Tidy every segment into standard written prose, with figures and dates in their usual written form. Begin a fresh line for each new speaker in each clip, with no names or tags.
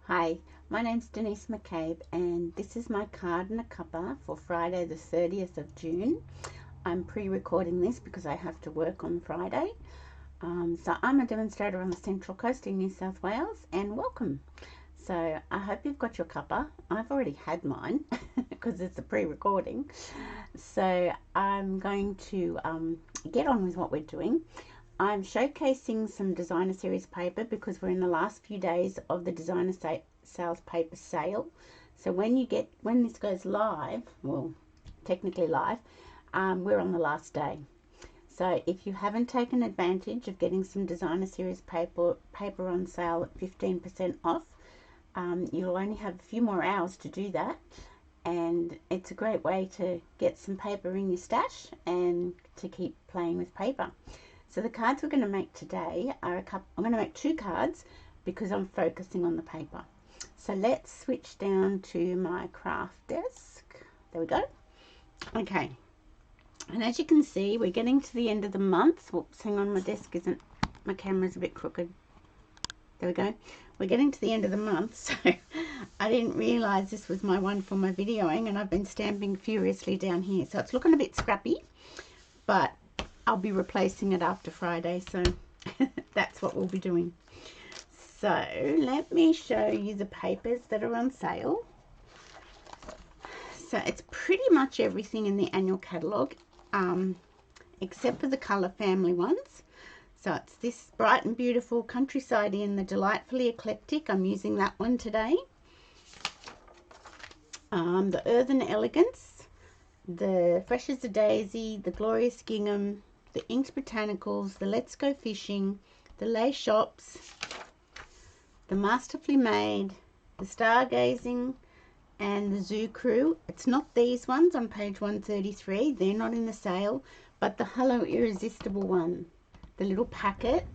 Hi, my name's Denise McCabe and this is my card and a cuppa for Friday the 30th of June. I'm pre-recording this because I have to work on Friday. So I'm a demonstrator on the Central Coast in New South Wales, and welcome. So I hope you've got your cuppa. I've already had mine because it's a pre-recording. So I'm going to get on with what we're doing. I'm showcasing some designer series paper because we're in the last few days of the designer sales paper sale. So when this goes live, well, technically live, we're on the last day. So if you haven't taken advantage of getting some designer series paper on sale at 15% off, you'll only have a few more hours to do that. And it's a great way to get some paper in your stash and to keep playing with paper. So the cards we're going to make today are I'm going to make 2 cards because I'm focusing on the paper. So let's switch down to my craft desk. There we go. Okay. And as you can see, we're getting to the end of the month. Whoops, hang on, my camera's a bit crooked. There we go. We're getting to the end of the month, so I didn't realise this was my one for my videoing, and I've been stamping furiously down here. So it's looking a bit scrappy, but I'll be replacing it after Friday, so that's what we'll be doing. So let me show you the papers that are on sale. So it's pretty much everything in the annual catalogue, except for the colour family ones. So it's this Bright and Beautiful Countryside in the Delightfully Eclectic. I'm using that one today. The Earthen Elegance, the Fresh as a Daisy, the Glorious Gingham, the Inked Botanicals, the Let's Go Fishing, the Lay Shops, the Masterfully Made, the Stargazing, and the Zoo Crew. It's not these ones on page 133. They're not in the sale, but the Hello Irresistible one. The little packet,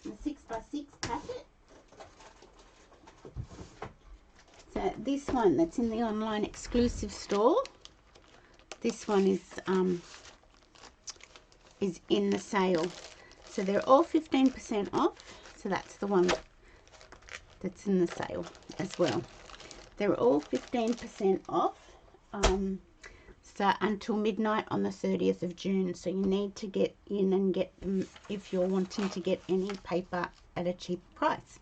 the 6x6 packet. So this one that's in the online exclusive store, this one is in the sale. So they're all 15% off. So that's the one that's in the sale as well. They're all 15% off. So until midnight on the 30th of June. So you need to get in and get them if you're wanting to get any paper at a cheap price.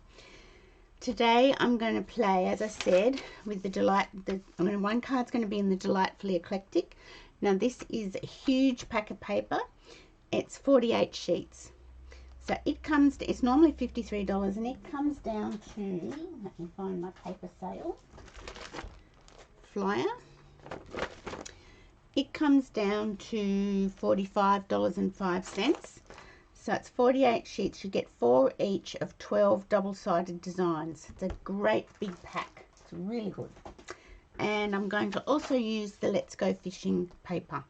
Today I'm going to play, as I said, with one card's going to be in the Delightfully Eclectic. Now this is a huge pack of paper. It's 48 sheets. So it's normally $53, and it comes down to, let me find my paper sale flyer. It comes down to $45.05. So it's 48 sheets. You get 4 each of 12 double-sided designs. It's a great big pack. It's really good. And I'm going to also use the Let's Go Fishing paper.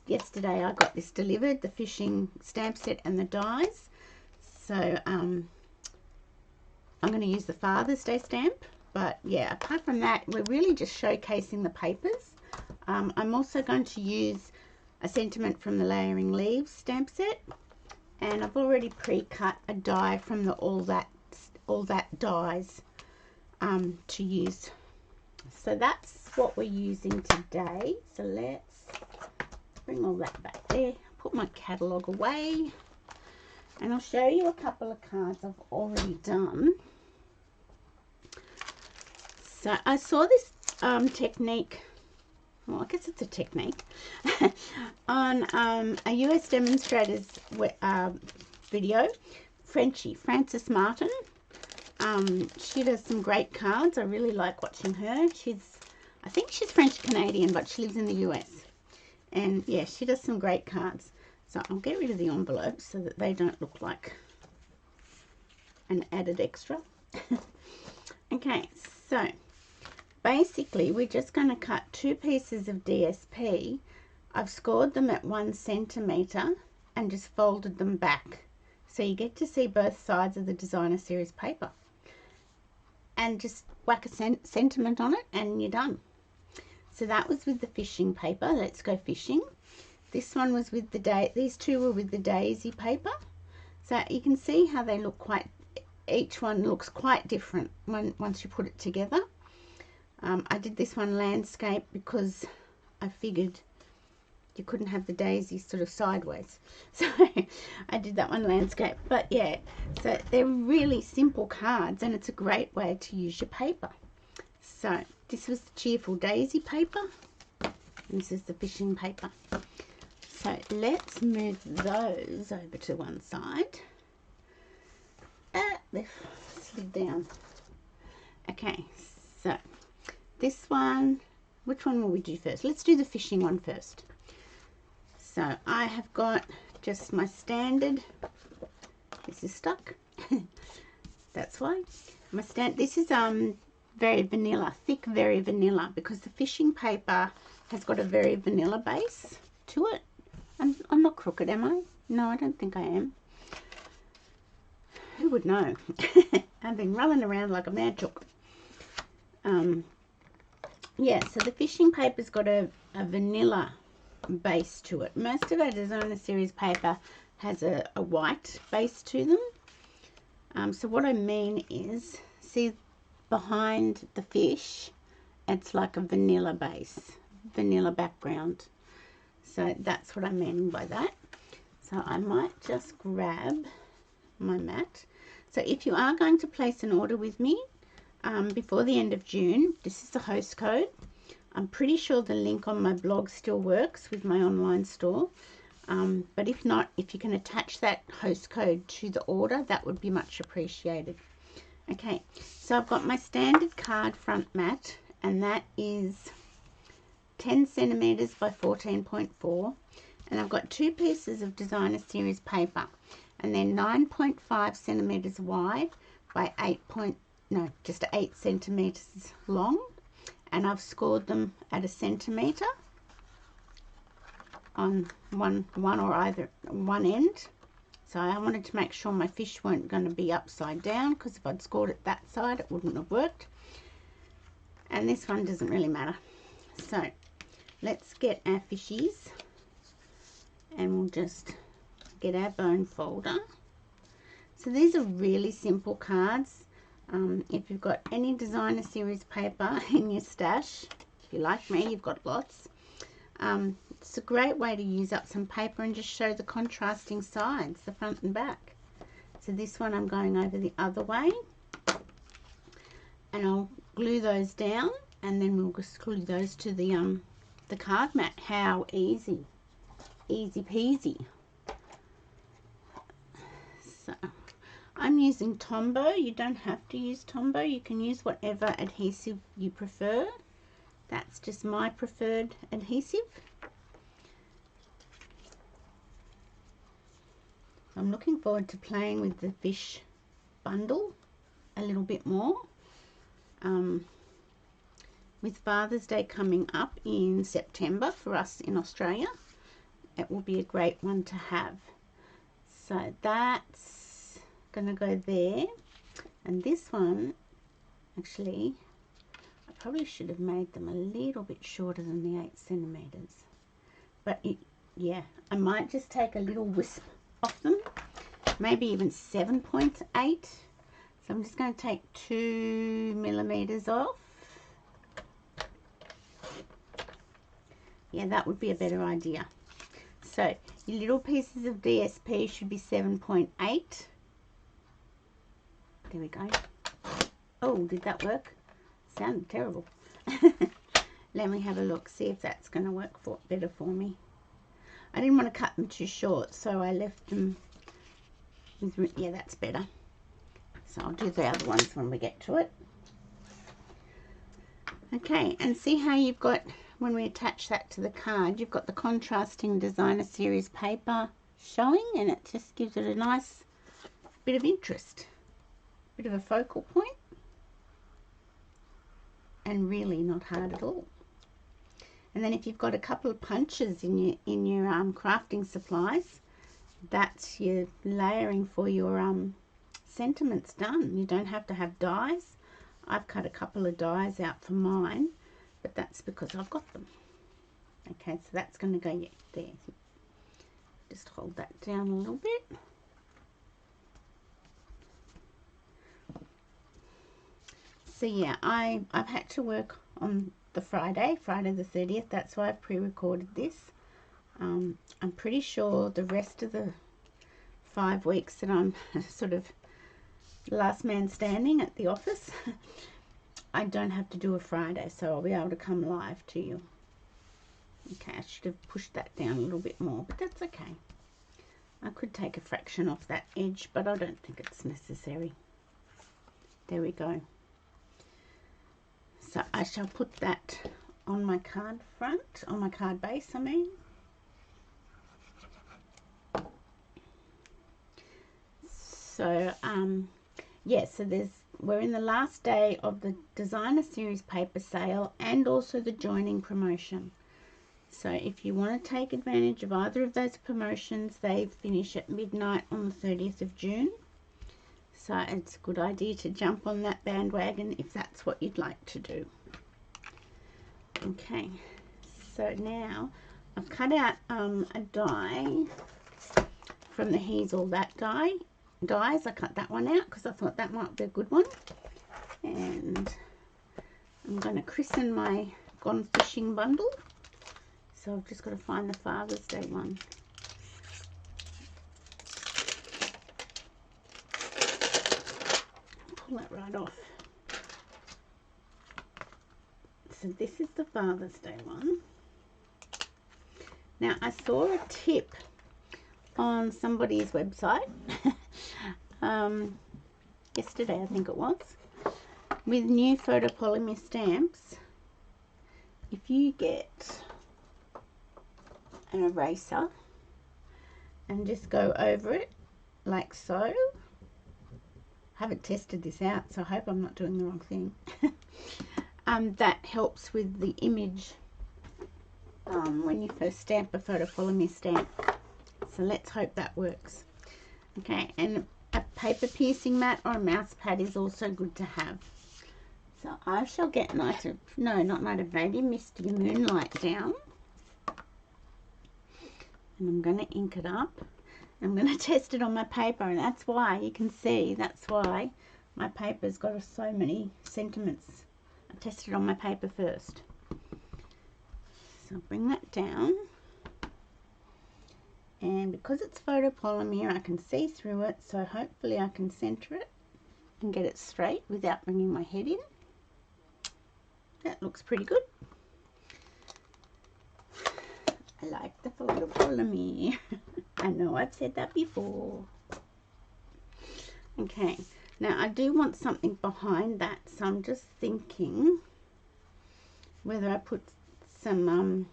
Yesterday I got this delivered, the fishing stamp set and the dies. So I'm going to use the Father's Day stamp. But yeah, apart from that, we're really just showcasing the papers. I'm also going to use a Sentiment from the Layering Leaves stamp set, and I've already pre-cut a die from the All That dies to use. So that's what we're using today. So let's bring all that back there, put my catalogue away, and I'll show you a couple of cards I've already done. So I saw this technique, well, I guess it's a technique, on a US demonstrator's video. Frances Martin. She does some great cards. I really like watching her. I think she's French-Canadian, but she lives in the US. And yeah, she does some great cards. So I'll get rid of the envelopes so that they don't look like an added extra. Okay, so basically we're just going to cut 2 pieces of DSP. I've scored them at 1 centimeter and just folded them back. So you get to see both sides of the designer series paper. And just whack a sentiment on it and you're done. So that was with the fishing paper, Let's Go Fishing. This one was with these two were with the daisy paper. So you can see how they look quite each one looks quite different once you put it together. I did this one landscape because I figured you couldn't have the daisies sort of sideways, so I did that one landscape. But yeah, so they're really simple cards, and it's a great way to use your paper. So this was the cheerful daisy paper, and this is the fishing paper. So let's move those over to one side. They've slid down. Okay, so this one, which one will we do first? Let's do the fishing one first. So I have got just my standard, this is stuck, that's why. This is very vanilla, thick, very vanilla, because the fishing paper has got a very vanilla base to it. I'm not crooked, am I? No, I don't think I am. Who would know? I've been running around like a mad chook. Yeah, so the fishing paper's got a vanilla base to it. Most of our designer series paper has a white base to them. So what I mean is, see behind the fish, it's like a vanilla base, vanilla background. So that's what I mean by that. So I might just grab my mat. So if you are going to place an order with me before the end of June, this is the host code. I'm pretty sure the link on my blog still works with my online store. But if not, if you can attach that host code to the order, that would be much appreciated. Okay, so I've got my standard card front mat, and that is 10 centimeters by 14.4, and I've got two pieces of designer series paper, and they're 9.5 centimeters wide by 8 centimeters long, and I've scored them at a centimeter on one or either one end. So I wanted to make sure my fish weren't going to be upside down, because if I'd scored it that side, it wouldn't have worked. And this one doesn't really matter. So let's get our fishies, and we'll just get our bone folder. So these are really simple cards. If you've got any designer series paper in your stash, if you're like me, you've got lots, it's a great way to use up some paper and just show the contrasting sides, the front and back. So this one I'm going over the other way, and I'll glue those down, and then we'll just glue those to the card mat. How easy, easy peasy. So I'm using Tombow. You don't have to use Tombow. You can use whatever adhesive you prefer. That's just my preferred adhesive. I'm looking forward to playing with the fish bundle a little bit more. With Father's Day coming up in September for us in Australia, it will be a great one to have. So that's gonna go there, and this one, actually, I probably should have made them a little bit shorter than the 8 centimeters, but yeah, I might just take a little wisp off them, maybe even 7.8. So I'm just going to take 2 millimeters off. Yeah, that would be a better idea. So your little pieces of DSP should be 7.8. There we go. Oh, did that work? Sounded terrible. Let me have a look, see if that's going to work better for me. I didn't want to cut them too short, so I left them with, yeah, that's better. So I'll do the other ones when we get to it. Okay, and see how you've got, when we attach that to the card, you've got the contrasting designer series paper showing, and it just gives it a nice bit of interest, bit of a focal point, and really not hard at all. And then if you've got a couple of punches in your crafting supplies, that's your layering for your sentiments done. You don't have to have dies. I've cut a couple of dies out for mine, but that's because I've got them. Okay, so that's going to go there. Just hold that down a little bit. So yeah, I've had to work on the Friday the 30th. That's why I've pre-recorded this. I'm pretty sure the rest of the 5 weeks that I'm sort of last man standing at the office, I don't have to do a Friday, so I'll be able to come live to you. Okay, I should have pushed that down a little bit more, but that's okay. I could take a fraction off that edge, but I don't think it's necessary. There we go. So I shall put that on my card front, on my card base, I mean. So, yeah, so we're in the last day of the Designer Series paper sale and also the joining promotion. So if you want to take advantage of either of those promotions, they finish at midnight on the 30th of June. So it's a good idea to jump on that bandwagon if that's what you'd like to do. Okay, so now I've cut out a die from the He's All That dies. I cut that one out because I thought that might be a good one. And I'm going to christen my Gone Fishing bundle. So I've just got to find the Father's Day one. Pull that right off. So this is the Father's Day one. Now I saw a tip on somebody's website yesterday, I think it was, with new photopolymer stamps. If you get an eraser and just go over it like so. I haven't tested this out, so I hope I'm not doing the wrong thing. That helps with the image when you first stamp a photopolymer stamp. So let's hope that works. Okay, and a paper piercing mat or a mouse pad is also good to have. So I shall get Night of Baby, Misty Moonlight down. And I'm going to ink it up. I'm going to test it on my paper, and that's why you can see, that's why my paper's got so many sentiments. I tested it on my paper first. So I'll bring that down. And because it's photopolymer, I can see through it, so hopefully I can center it and get it straight without bringing my head in. That looks pretty good. I like the photopolymer. I know I've said that before. Okay, now I do want something behind that, so I'm just thinking whether I put some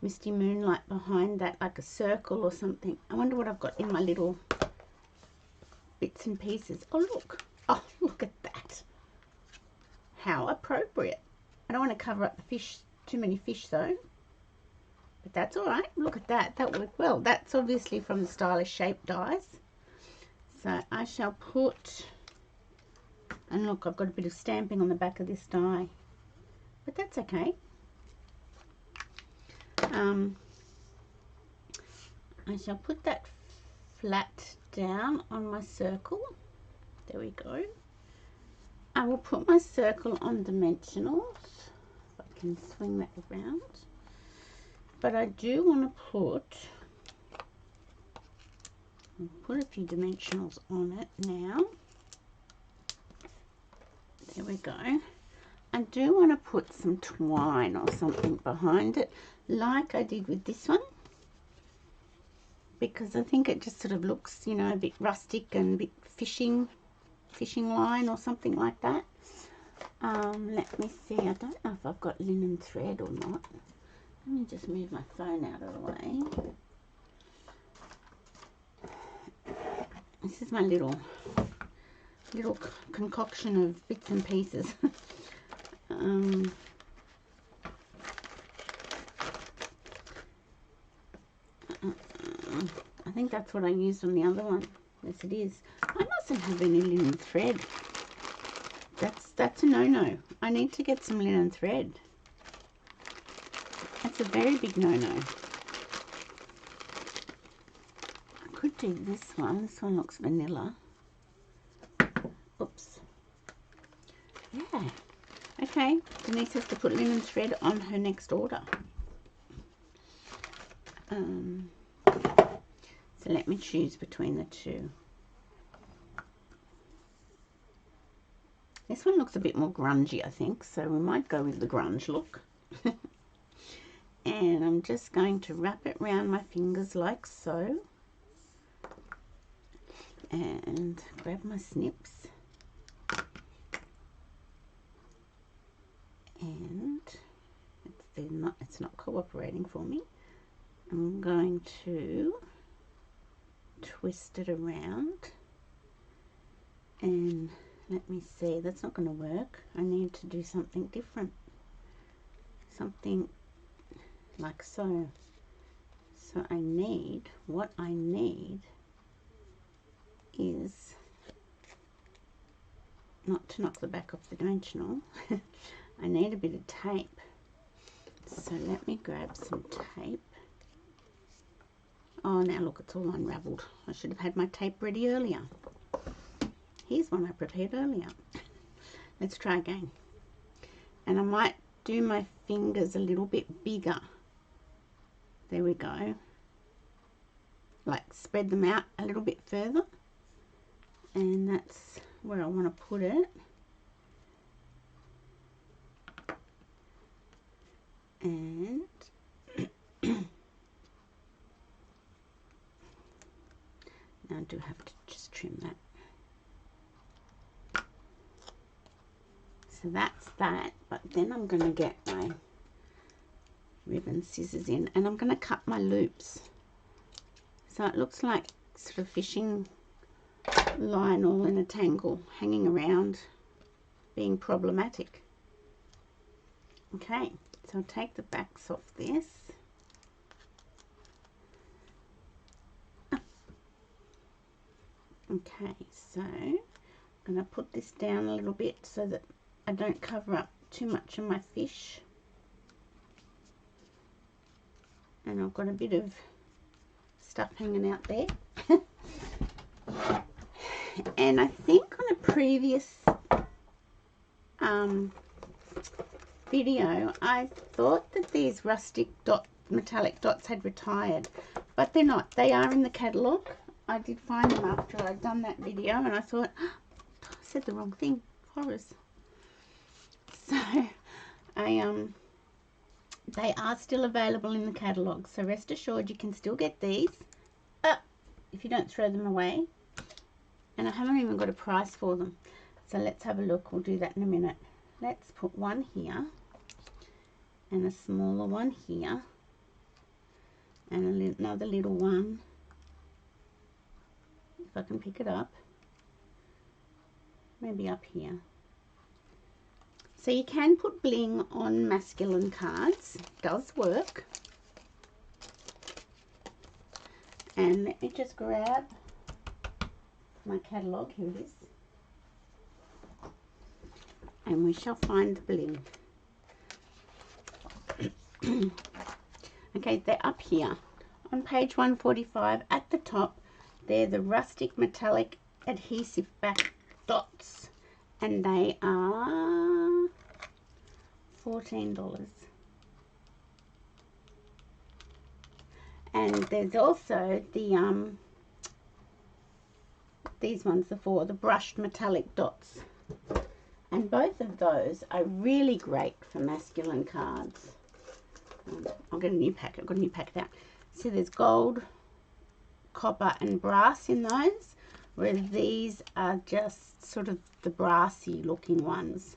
Misty Moonlight behind that, like a circle or something. I wonder what I've got in my little bits and pieces. Oh look, at that. How appropriate. I don't want to cover up the fish, too many fish though. But that's all right. Look at that. That worked well. That's obviously from the Stylish Shape dies. So I shall put, and look, I've got a bit of stamping on the back of this die, but that's okay. I shall put that flat down on my circle. There we go. I will put my circle on dimensionals. If I can swing that around. But I do want to put a few dimensionals on it now. There we go. I do want to put some twine or something behind it, like I did with this one, because I think it just sort of looks, you know, a bit rustic and a bit fishing line or something like that. Let me see. I don't know if I've got linen thread or not. Let me just move my phone out of the way. This is my little concoction of bits and pieces. I think that's what I used on the other one. Yes, it is. I mustn't have any linen thread. That's a no-no. I need to get some linen thread. That's a very big no-no. I could do this one. This one looks vanilla. Oops. Okay, Denise has to put linen thread on her next order. So let me choose between the two. This one looks a bit more grungy, I think, so we might go with the grunge look. And I'm just going to wrap it around my fingers like so. And grab my snips. And it's not cooperating for me. I'm going to twist it around. And let me see, that's not going to work. I need to do something different. Something like so. So what I need is not to knock the back off the dimensional. I need a bit of tape. So let me grab some tape. Oh, now look, it's all unraveled. I should have had my tape ready earlier. Here's one I prepared earlier. Let's try again. And I might do my fingers a little bit bigger. There we go. Like spread them out a little bit further. And that's where I want to put it. And now I do have to just trim that. So that's that, but then I'm going to get my ribbon scissors in and I'm going to cut my loops. So it looks like sort of fishing line all in a tangle, hanging around, being problematic. Okay, so I'll take the backs off this. Okay, so I'm going to put this down a little bit so that I don't cover up too much of my fish. And I've got a bit of stuff hanging out there. And I think on a previous video I thought that these rustic metallic dots had retired, but they're not. They are in the catalogue. I did find them after I'd done that video and I thought, oh, I said the wrong thing. Horrors. So they are still available in the catalogue, so rest assured you can still get these if you don't throw them away. And I haven't even got a price for them, so let's have a look. We'll do that in a minute. Let's put one here and a smaller one here and another little one, if I can pick it up, maybe up here. So you can put bling on masculine cards. It does work. And let me just grab my catalogue. Here it is. And we shall find the bling. Okay, they're up here. On page 145 at the top, they're the rustic metallic adhesive back dots. And they are $14. And there's also the these ones are for the brushed metallic dots, and both of those are really great for masculine cards. I'll get a new packet. I've got a new packet out. So there's gold, copper and brass in those, whereas these are just sort of the brassy looking ones,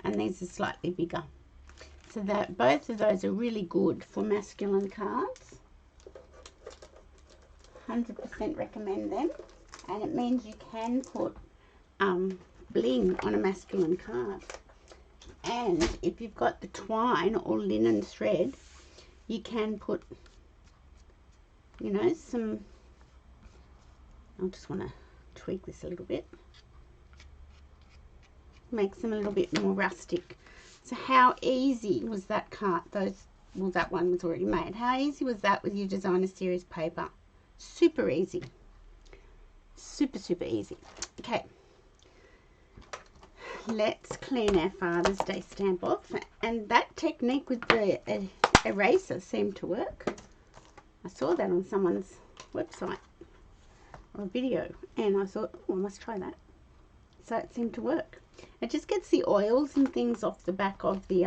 and these are slightly bigger. So that both of those are really good for masculine cards. 100% recommend them, and it means you can put bling on a masculine card. And if you've got the twine or linen thread, you can put, you know, some, I just want to tweak this a little bit, makes them a little bit more rustic. So how easy was that card? Well, that one was already made. How easy was that with your designer series paper? Super easy. Super easy. Okay, let's clean our Father's Day stamp off. And that technique with the eraser seemed to work. I saw that on someone's website or a video, and I thought, oh, I must try that. So it seemed to work. It just gets the oils and things off the back of the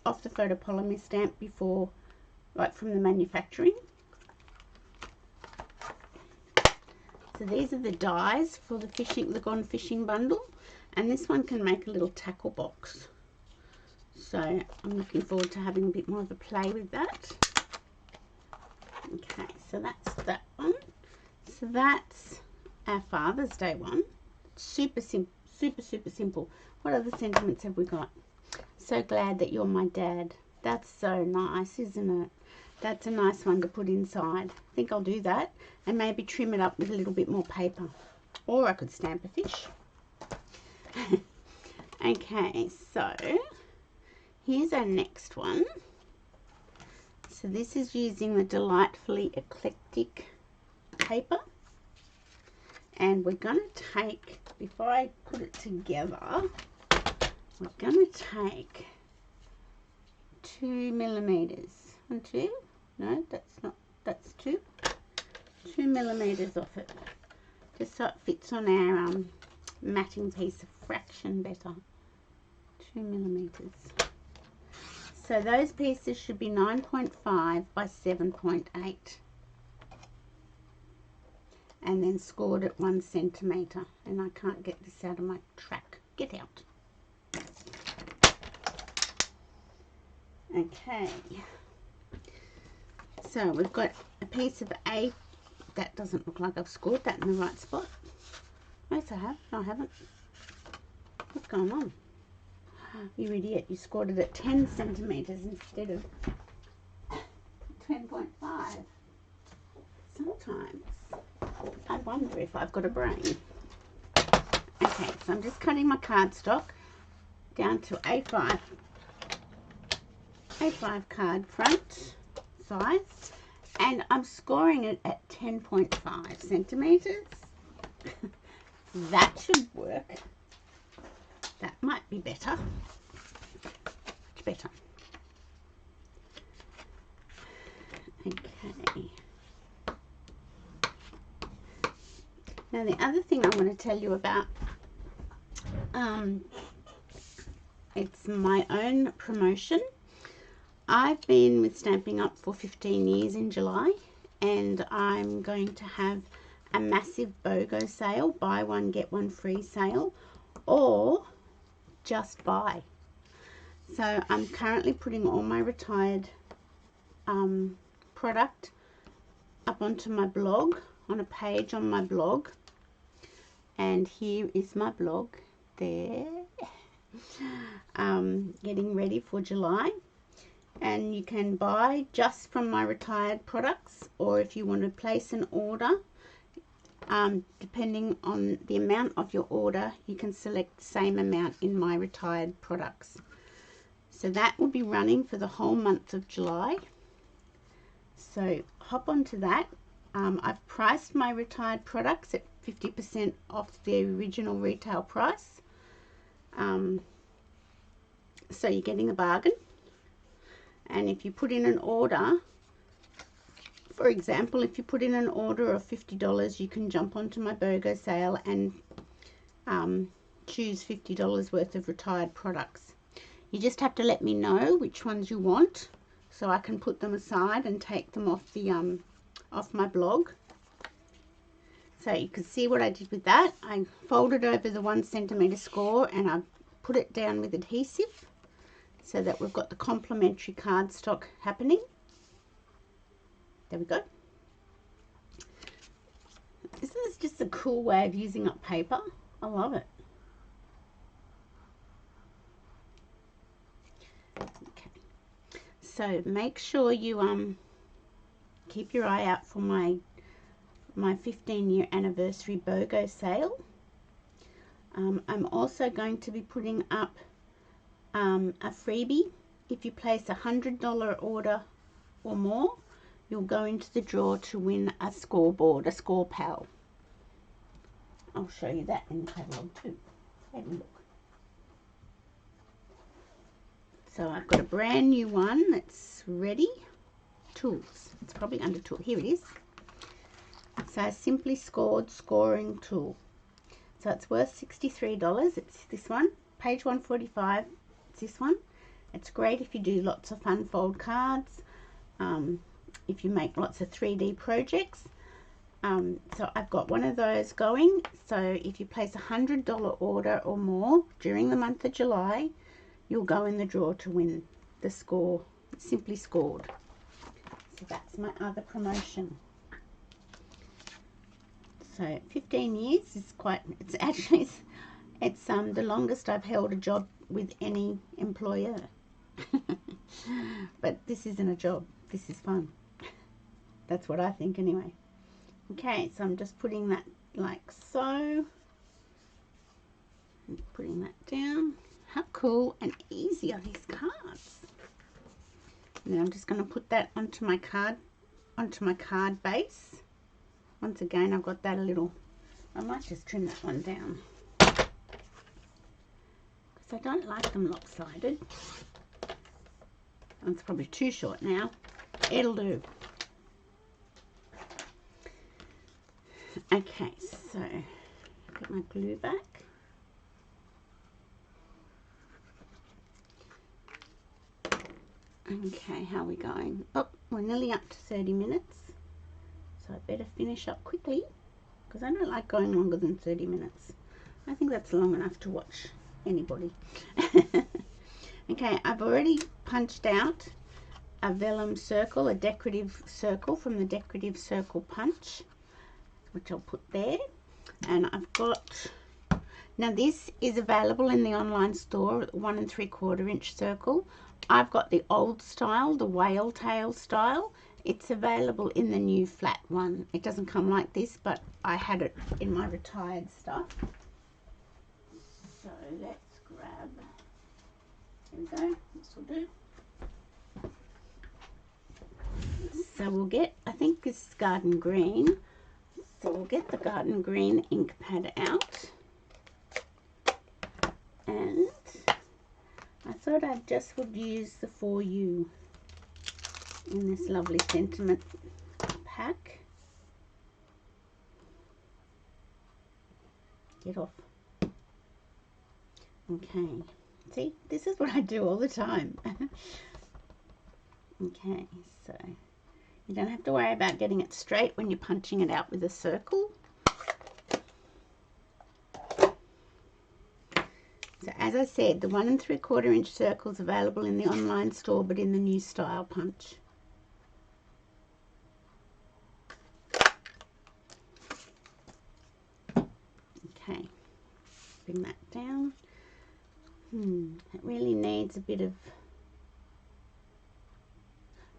off the photopolymer stamp before, like from the manufacturing. So these are the dies for the Gone Fishing bundle, and this one can make a little tackle box. So I'm looking forward to having a bit more of a play with that. Okay, so that's that one. So that's our Father's Day one. Super simple, super simple. What other sentiments have we got? So glad that you're my dad. That's so nice, isn't it? That's a nice one to put inside. I think I'll do that and maybe trim it up with a little bit more paper. Or I could stamp a fish. Okay, so here's our next one. So this is using the Delightfully Eclectic paper. And we're going to take, before I put it together, we're going to take 2 millimeters. 1, 2. No, that's not. That's 2. 2 millimeters off it, just so it fits on our matting piece a fraction better. 2 millimeters. So those pieces should be 9.5 by 7.8. And then scored at 1 centimetre. And I can't get this out of my track. Get out. Okay. So we've got a piece of A. That doesn't look like I've scored that in the right spot. Yes, I have. No, I haven't. What's going on? You idiot. You scored it at 10 centimetres instead of 10.5. Sometimes I wonder if I've got a brain. Okay, so I'm just cutting my cardstock down to A5 card front size, and I'm scoring it at 10.5 centimeters. That should work. That might be better. Much better. Okay. Now the other thing I want to tell you about, it's my own promotion. I've been with Stampin' Up for 15 years in July, and I'm going to have a massive BOGO sale, buy one get one free sale, or just buy. So I'm currently putting all my retired product up onto my blog, on a page on my blog, and here is my blog there, getting ready for July. And you can buy just from my retired products, or if you want to place an order, depending on the amount of your order, you can select the same amount in my retired products. So that will be running for the whole month of July. So hop onto that. I've priced my retired products at 50% off the original retail price. So you're getting a bargain. And if you put in an order, for example, if you put in an order of $50, you can jump onto my BOGO sale and choose $50 worth of retired products. You just have to let me know which ones you want, so I can put them aside and take them off the off my blog. So you can see what I did with that. I folded over the 1 centimetre score and I put it down with adhesive, so that we've got the complementary cardstock happening. There we go. Isn't this just a cool way of using up paper? I love it. Okay. So make sure you keep your eye out for my 15-year anniversary BOGO sale. I'm also going to be putting up a freebie. If you place a $100 order or more, you'll go into the draw to win a scoreboard, a score pal. I'll show you that in the catalogue too. Have a look. So I've got a brand new one that's ready. Tools. It's probably under tool. Here it is. So Simply Scored scoring tool. So it's worth $63. It's this one. Page 145. It's this one. It's great if you do lots of fun fold cards. If you make lots of 3D projects. So I've got one of those going. So if you place a $100 order or more during the month of July, you'll go in the draw to win the score. Simply Scored. So that's my other promotion. So 15 years is quite, it's actually, it's the longest I've held a job with any employer. But this isn't a job, this is fun. That's what I think anyway. Okay, so I'm just putting that like so. And putting that down. How cool and easy are these cards? And then I'm just going to put that onto my card base. Once again, I've got that a little, I might just trim that one down. Because I don't like them lopsided. It's probably too short now. It'll do. Okay, so get my glue back. Okay, how are we going? Oh, we're nearly up to 30 minutes. So I better finish up quickly because I don't like going longer than 30 minutes. I think that's long enough to watch anybody. Okay, I've already punched out a vellum circle, a decorative circle from the Decorative Circle Punch, which I'll put there. And I've got, now this is available in the online store, 1 3/4 inch circle. I've got the old style, the whale tail style. It's available in the new flat one. It doesn't come like this, but I had it in my retired stuff. So let's grab, here we go, this will do. So we'll get, I think this is garden green. So we'll get the garden green ink pad out. And I thought I just would use the For You in this lovely sentiment pack. Get off. Okay. See, this is what I do all the time. Okay, so you don't have to worry about getting it straight when you're punching it out with a circle. So as I said, the 1 3/4 inch circle is available in the online store, but in the new style punch. Okay, bring that down. It really needs a bit of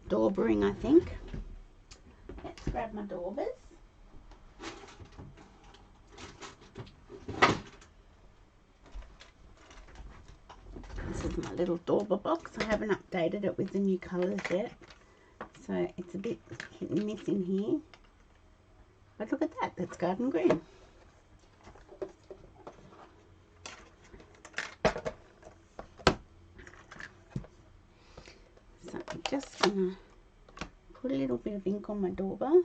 daubering, I think. Let's grab my daubers. This is my little dauber box. I haven't updated it with the new colours yet, so it's a bit hit and miss in here. But look at that, that's garden green. So I'm just gonna put a little bit of ink on my dauber.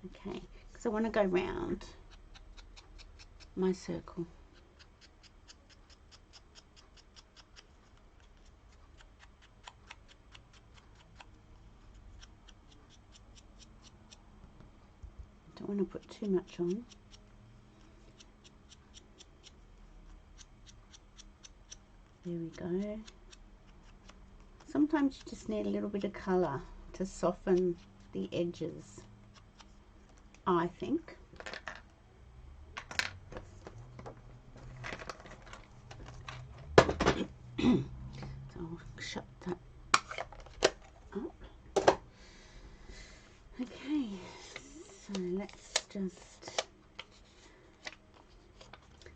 Okay, because I want to go round my circle. Don't want to put too much on. There we go. Sometimes you just need a little bit of colour to soften the edges, I think. So I'll shut that up. Okay, so let's just,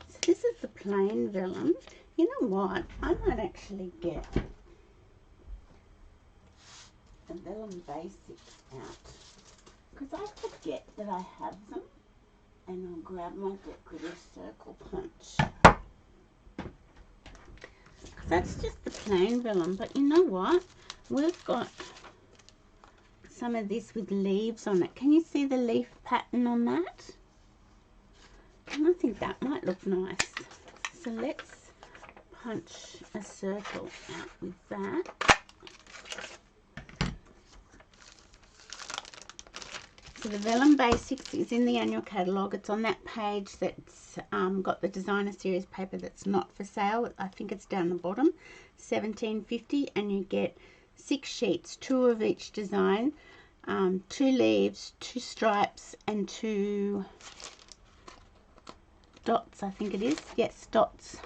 so this is the plain vellum. You know what, I might actually get the vellum basics out, because I forget that I have them, and I'll grab my decorative circle punch. That's just the plain vellum, but you know what? We've got some of this with leaves on it. Can you see the leaf pattern on that? And I think that might look nice. So let's punch a circle out with that. So the Vellum Basics is in the annual catalogue. It's on that page that's got the designer series paper that's not for sale. I think it's down the bottom, $17.50, and you get 6 sheets, 2 of each design, 2 leaves, 2 stripes, and 2 dots, I think it is. Yes, dots.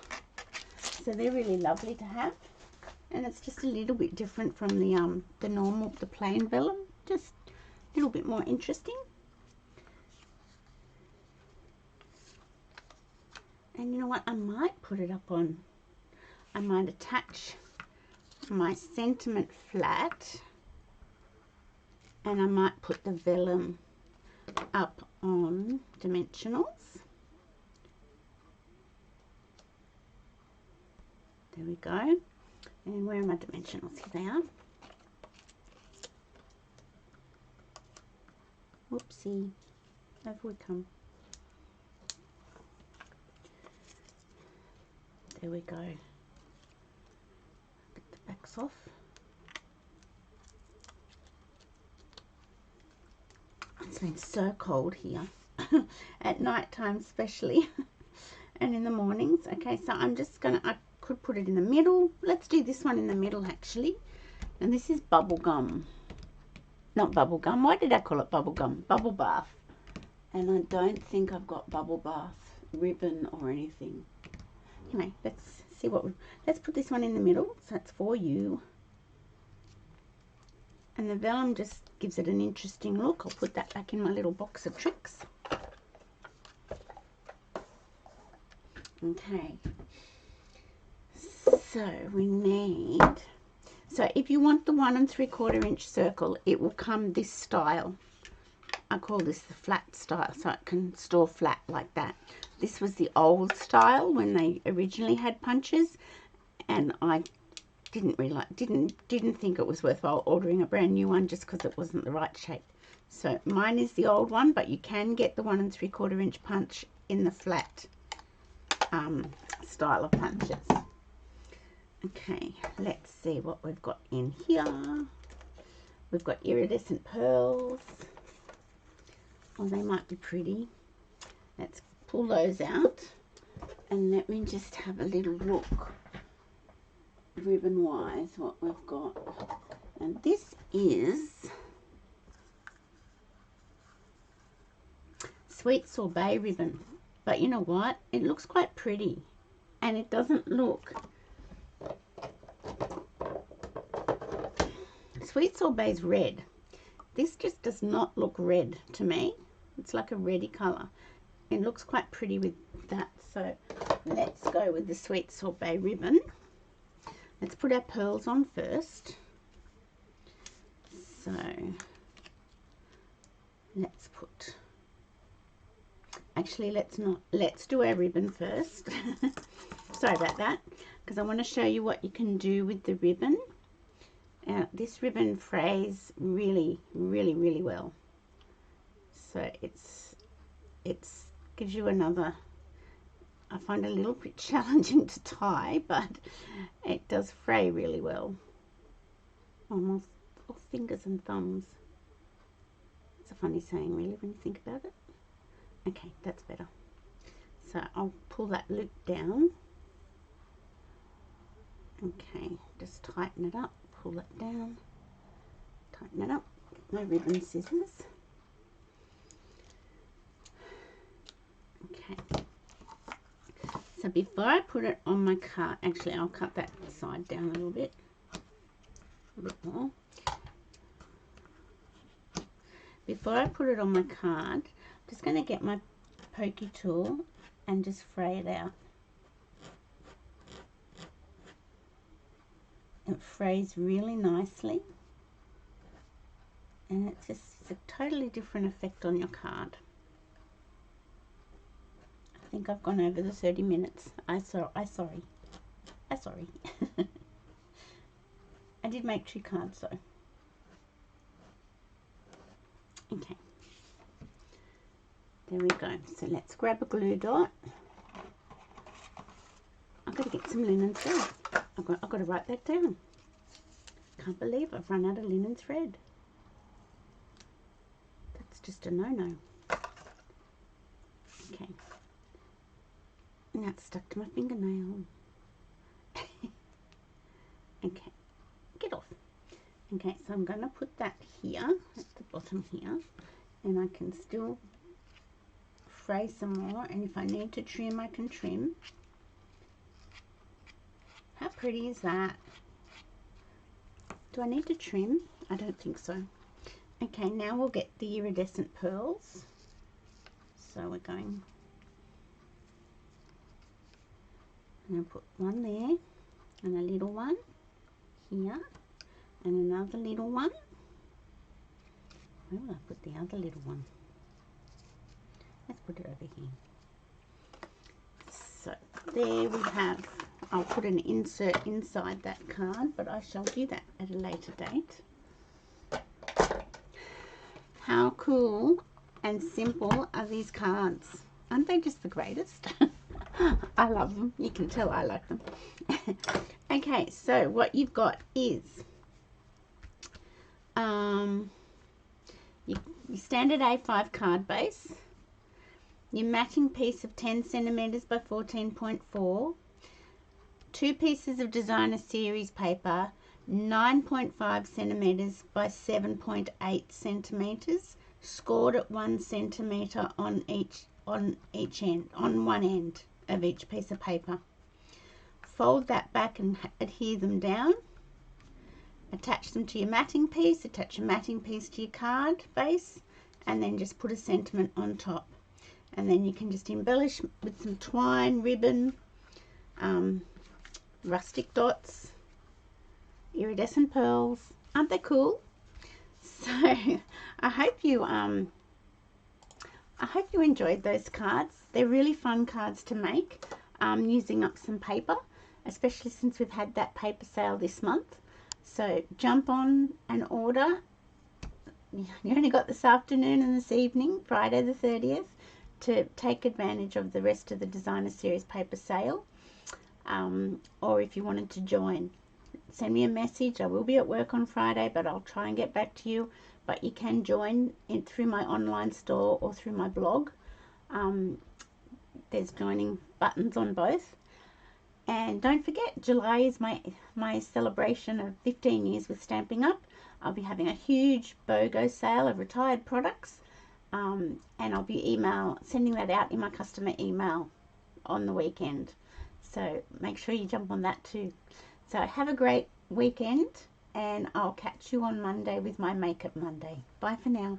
So they're really lovely to have, and it's just a little bit different from the normal, the plain vellum. Just a little bit more interesting. And you know what? I might put it up on. I might attach my sentiment flat, and I might put the vellum up on dimensionals. There we go. And where are my dimensionals? Here they are. Whoopsie. Over we come. There we go. Get the backs off. It's been so cold here. At night time especially. And in the mornings. Okay, so I'm just gonna, I could put it in the middle. Let's do this one in the middle actually. And this is bubble gum. Not bubble gum. Why did I call it bubble gum? Bubble bath. And I don't think I've got bubble bath ribbon or anything. Anyway, let's see what let's put this one in the middle. So it's for you. And the vellum just gives it an interesting look. I'll put that back in my little box of tricks. Okay. So we need... So if you want the 1 3/4 inch circle, it will come this style. I call this the flat style, so it can store flat like that. This was the old style when they originally had punches, and I didn't think it was worthwhile ordering a brand new one just because it wasn't the right shape. So mine is the old one, but you can get the 1 3/4 inch punch in the flat style of punches. Okay, let's see what we've got in here. We've got iridescent pearls. Oh, they might be pretty. Let's pull those out and let me just have a little look ribbon wise what we've got. And this is sweet sorbet ribbon, but you know what, it looks quite pretty and it doesn't look... Sweet sorbet's red. This just does not look red to me. It's like a reddy colour. It looks quite pretty with that. So let's go with the sweet sorbet ribbon. Let's put our pearls on first. So let's put... Actually, let's not. Let's do our ribbon first. Sorry about that. Because I want to show you what you can do with the ribbon. This ribbon frays really well, so it's gives you another... I find it a little bit challenging to tie, but it does fray really well. Almost all fingers and thumbs. It's a funny saying really when you think about it. Okay, that's better. So I'll pull that loop down. Okay, just tighten it up. Pull it down, tighten it up, get my ribbon scissors. Okay, so before I put it on my card, actually I'll cut that side down a little bit more. Before I put it on my card, I'm just going to get my pokey tool and just fray it out. It frays really nicely, and it's just a totally different effect on your card. I think I've gone over the 30 minutes. I'm sorry. Sorry. I did make 2 cards though. Okay. There we go. So let's grab a glue dot. I've got to get some linen thread. I've got to write that down. Can't believe I've run out of linen thread. That's just a no-no. Okay. Now it's stuck to my fingernail. Okay. Get off. Okay, so I'm going to put that here, at the bottom here. And I can still fray some more. And if I need to trim, I can trim. How pretty is that? Do I need to trim? I don't think so. Okay, now we'll get the iridescent pearls. So we're going, I'm going to put one there and a little one here and another little one. Where will I put the other little one? Let's put it over here. So there we have, I'll put an insert inside that card, but I shall do that at a later date. How cool and simple are these cards? Aren't they just the greatest? I love them. You can tell I like them. Okay, so what you've got is your standard A5 card base, your matching piece of 10 centimeters by 14.4, 2 pieces of designer series paper, 9.5 centimeters by 7.8 centimeters, scored at 1 centimeter on one end of each piece of paper. Fold that back and adhere them down. Attach them to your matting piece, attach your matting piece to your card base, and then just put a sentiment on top. And then you can just embellish with some twine, ribbon, rustic dots, iridescent pearls. Aren't they cool? So I hope you enjoyed those cards. They're really fun cards to make, using up some paper, especially since we've had that paper sale this month. So jump on and order. You only got this afternoon and this evening, Friday the 30th, to take advantage of the rest of the designer series paper sale. Or if you wanted to join, send me a message. I will be at work on Friday, but I'll try and get back to you. But you can join in through my online store or through my blog. There's joining buttons on both. And don't forget, July is my celebration of 15 years with Stamping Up. I'll be having a huge BOGO sale of retired products, and I'll be sending that out in my customer email on the weekend. So make sure you jump on that too. So have a great weekend, and I'll catch you on Monday with my Makeup Monday. Bye for now.